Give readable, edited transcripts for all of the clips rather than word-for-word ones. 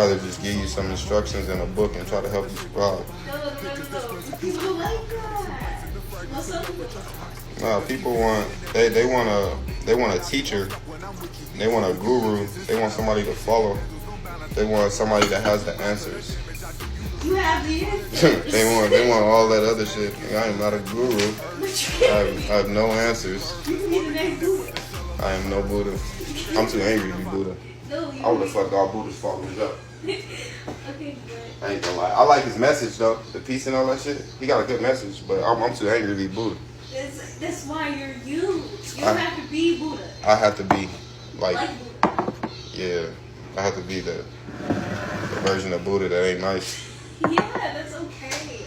rather just give you some instructions in a book and try to help you survive. No. People like that. Well, some people don't. No, people want they want a teacher. They want a guru. They want somebody to follow. They want somebody that has the answers. You have the answers. they want all that other shit. I am not a guru. I have no answers. You can be the next Buddha. I am no Buddha. I'm too angry to be Buddha. No, I would have fucked all Buddhas followers up. Okay, but I ain't gonna lie. I like his message though, the peace and all that shit. He got a good message, but I'm too angry to be Buddha. that's why you're you. You don't have to be Buddha. I have to be like Buddha. yeah, I have to be the version of Buddha that ain't nice. Yeah, that's okay.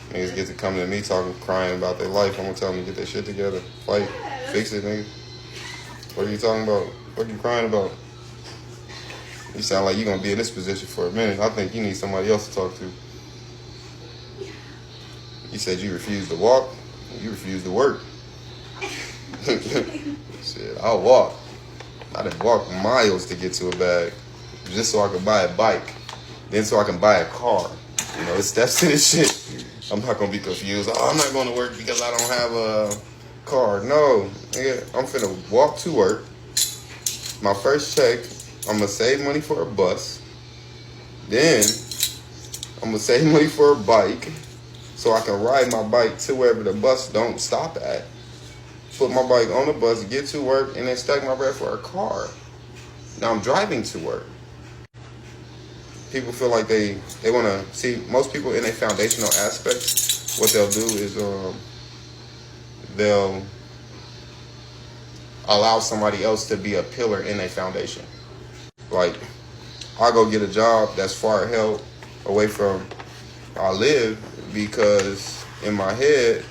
Niggas get to come to me talking, crying about their life. I'm gonna tell them to get their shit together, fight, fix it, nigga. What are you talking about? What are you crying about? You sound like you're gonna be in this position for a minute. I think you need somebody else to talk to. You said you refused to walk. You refused to work. Shit, I'll walk. I done walked miles to get to a bag just so I could buy a bike. Then so I can buy a car. You know, it's steps to this shit. I'm not gonna be confused. Oh, I'm not going to work because I don't have a car. No, nigga, I'm finna walk to work. My first check, I'm gonna save money for a bus. Then I'm gonna save money for a bike so I can ride my bike to wherever the bus don't stop at. Put my bike on the bus, get to work, and then stack my bread for a car. Now I'm driving to work. People feel like they want to see, most people in a foundational aspects, what they'll do is they'll allow somebody else to be a pillar in a foundation. Like, I go get a job that's far hell away from where I live because in my head,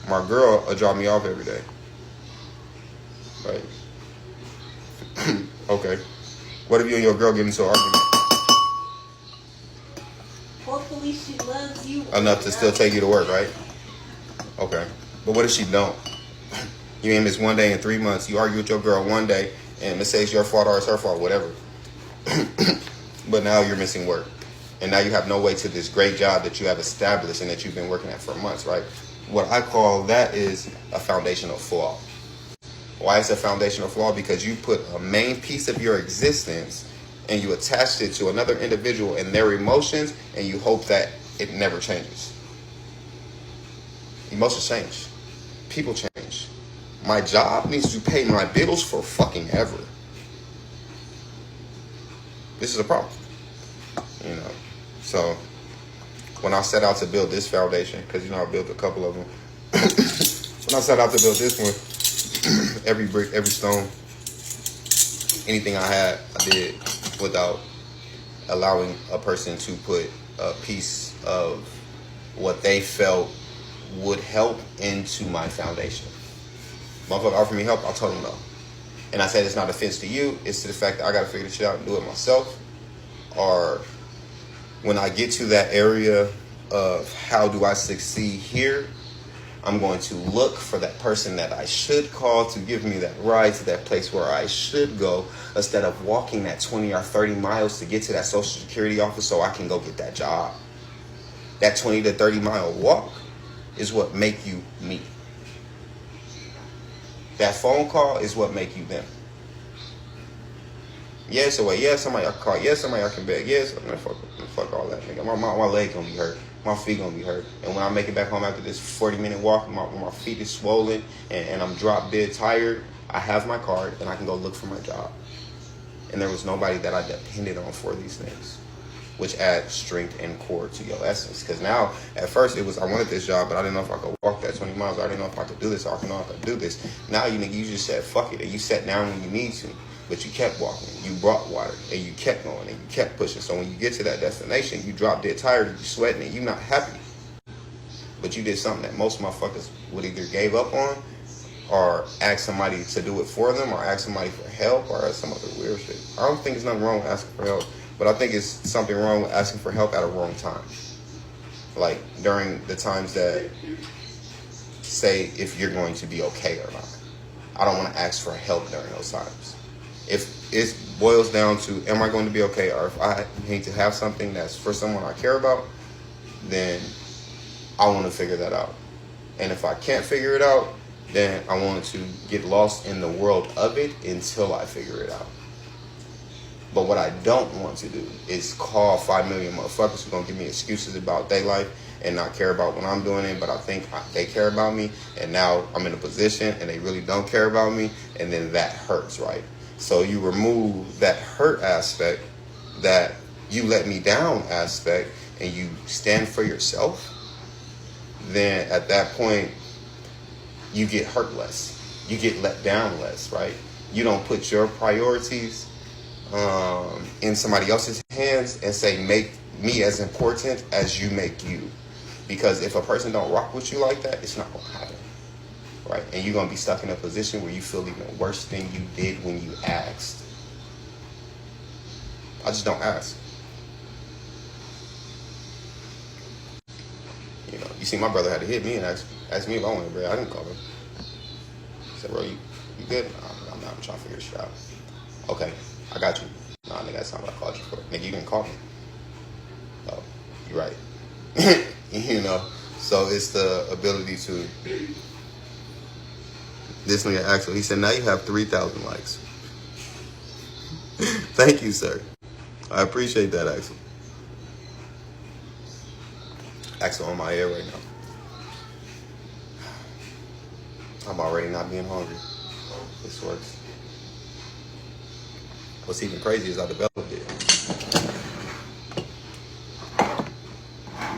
my girl will drop me off every day. Right? Okay. What if you and your girl get into an argument? Hopefully she loves you Enough to still take you to work, right? Okay. But what if she don't? You ain't miss one day in 3 months. You argue with your girl one day, and it says your fault or it's her fault, whatever. But now you're missing work. And now you have no way to this great job that you have established and that you've been working at for months, right? What I call that is a foundational flaw. Why is a foundational flaw? Because you put a main piece of your existence and you attached it to another individual and their emotions, and you hope that it never changes. Emotions change. People change. My job needs to pay my bills for fucking ever. This is a problem. You know, so when I set out to build this foundation, because you know I built a couple of them. When I set out to build this one, every brick, every stone, anything I had, I did without allowing a person to put a piece of what they felt would help into my foundation. Motherfucker offered me help, I told him no. And I said it's not offense to you, it's to the fact that I gotta figure this shit out and do it myself. Or when I get to that area of how do I succeed here, I'm going to look for that person that I should call to give me that ride to that place where I should go, instead of walking that 20 or 30 miles to get to that Social Security office so I can go get that job. That 20 to 30 mile walk is what make you me. That phone call is what make you them. Yes, away. Yes, somebody I can call. Yes, somebody I can beg. Yes, fuck all that, nigga. My leg gonna be hurt. My feet gonna be hurt. And when I make it back home after this 40-minute walk, my feet is swollen and I'm drop dead tired, I have my card and I can go look for my job. And there was nobody that I depended on for these things, which adds strength and core to your essence. Because now, at first, it was I wanted this job, but I didn't know if I could walk that 20 miles. I didn't know if I could do this. I didn't know if I could do this. Now, you just said, fuck it. And you sat down when you need to. But you kept walking. You brought water. And you kept going. And you kept pushing. So when you get to that destination, you drop dead tired. You're sweating. And you're not happy. But you did something that most motherfuckers would either gave up on, or ask somebody to do it for them, or ask somebody for help, or some other weird shit. I don't think there's nothing wrong with asking for help. But I think it's something wrong with asking for help at a wrong time. Like during the times that say if you're going to be okay or not. I don't want to ask for help during those times. If it's boils down to, am I going to be okay? Or if I need to have something that's for someone I care about, then I want to figure that out. And if I can't figure it out, then I want to get lost in the world of it until I figure it out. But what I don't want to do is call 5 million motherfuckers who gonna give me excuses about their life and not care about what I'm doing, but I think they care about me, and now I'm in a position and they really don't care about me, and then that hurts, right? So you remove that hurt aspect, that you let me down aspect, and you stand for yourself, then at that point, you get hurt less. You get let down less, right? You don't put your priorities in somebody else's hands and say, make me as important as you make you. Because if a person don't rock with you like that, it's not going to happen, right? And you're going to be stuck in a position where you feel even worse than you did when you asked. I just don't ask. You know, you see, my brother had to hit me and ask me if I wanted bread. I didn't call him. He said, bro, you good? I'm not. I'm trying to figure this shit out. Okay, I got you. Nah, nigga, that's not what I called you for. Nigga, you didn't call me. Oh, you're right. You know, so it's the ability to. This nigga Axel, he said, now you have 3,000 likes. Thank you, sir. I appreciate that, Axel. Axel on my ear right now. I'm already not being hungry. This works. What's even crazy is I developed it.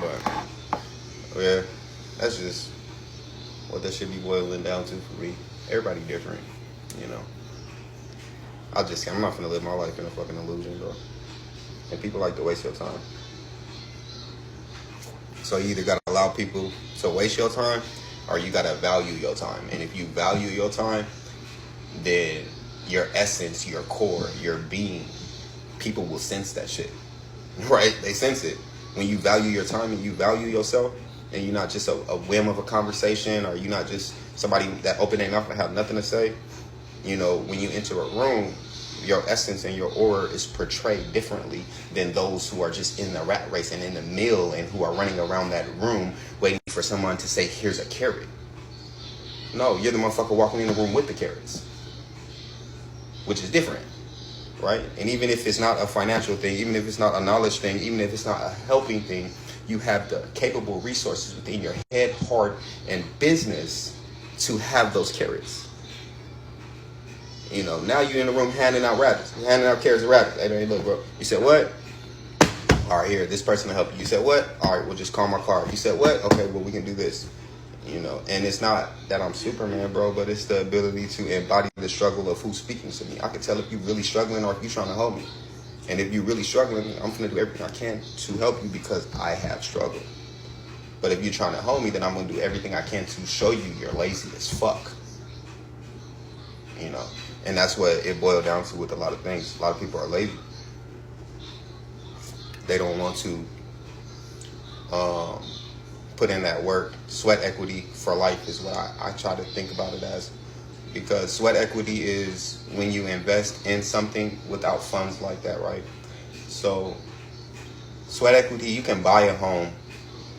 But, yeah, that's just what that should be boiling down to for me. Everybody different, you know. I'm not gonna live my life in a fucking illusion, bro. And people like to waste your time. So you either gotta allow people to waste your time, or you gotta value your time. And if you value your time, then your essence, your core, your being, people will sense that shit, right? They sense it. When you value your time and you value yourself, and you're not just a whim of a conversation, or you're not just somebody that open their mouth and have nothing to say. You know, when you enter a room, your essence and your aura is portrayed differently than those who are just in the rat race and in the mill and who are running around that room waiting for someone to say, here's a carrot. No, you're the motherfucker walking in the room with the carrots, which is different, right? And even if it's not a financial thing, even if it's not a knowledge thing, even if it's not a helping thing, you have the capable resources within your head, heart, and business to have those carrots. You know, now you're in the room handing out rabbits, handing out carrots and rabbits. Hey, look, bro. You said what? All right, here, this person will help you. You said what? All right, we'll just call my car. You said what? Okay, well, we can do this. You know, and it's not that I'm Superman, bro, but it's the ability to embody the struggle of who's speaking to me. I can tell if you're really struggling or if you're trying to help me. And if you're really struggling, I'm going to do everything I can to help you because I have struggled. But if you're trying to help me, then I'm going to do everything I can to show you you're lazy as fuck. You know, and that's what it boiled down to with a lot of things. A lot of people are lazy. They don't want to put in that work. Sweat equity for life is what I try to think about it as. Because sweat equity is when you invest in something without funds like that, right? So sweat equity, you can buy a home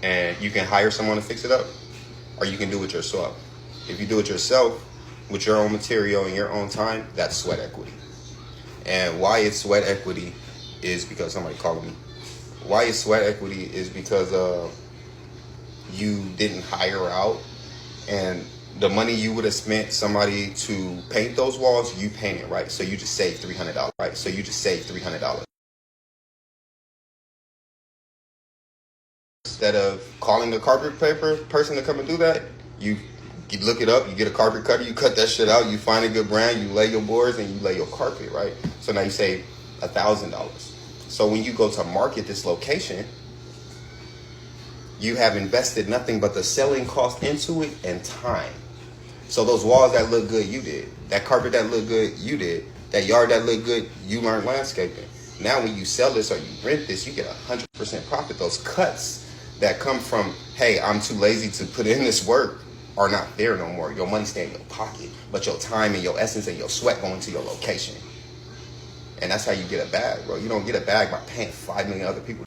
and you can hire someone to fix it up, or you can do it yourself. If you do it yourself with your own material and your own time, that's sweat equity. And why it's sweat equity is because somebody called me. Why it's sweat equity is because you didn't hire out, and the money you would have spent somebody to paint those walls, you paint it, right? So you just saved $300, right? So you just saved $300. Instead of calling the carpet paper person to come and do that, you look it up, you get a carpet cutter, you cut that shit out, you find a good brand, you lay your boards, and you lay your carpet, right? So now you save $1,000. So when you go to market this location, you have invested nothing but the selling cost into it and time. So those walls that look good, you did. That carpet that look good, you did. That yard that look good, you learned landscaping. Now when you sell this or you rent this, you get 100% profit. Those cuts that come from, hey, I'm too lazy to put in this work, are not there no more. Your money stay in your pocket, but your time and your essence and your sweat go into your location. And that's how you get a bag, bro. You don't get a bag by paying 5 million other people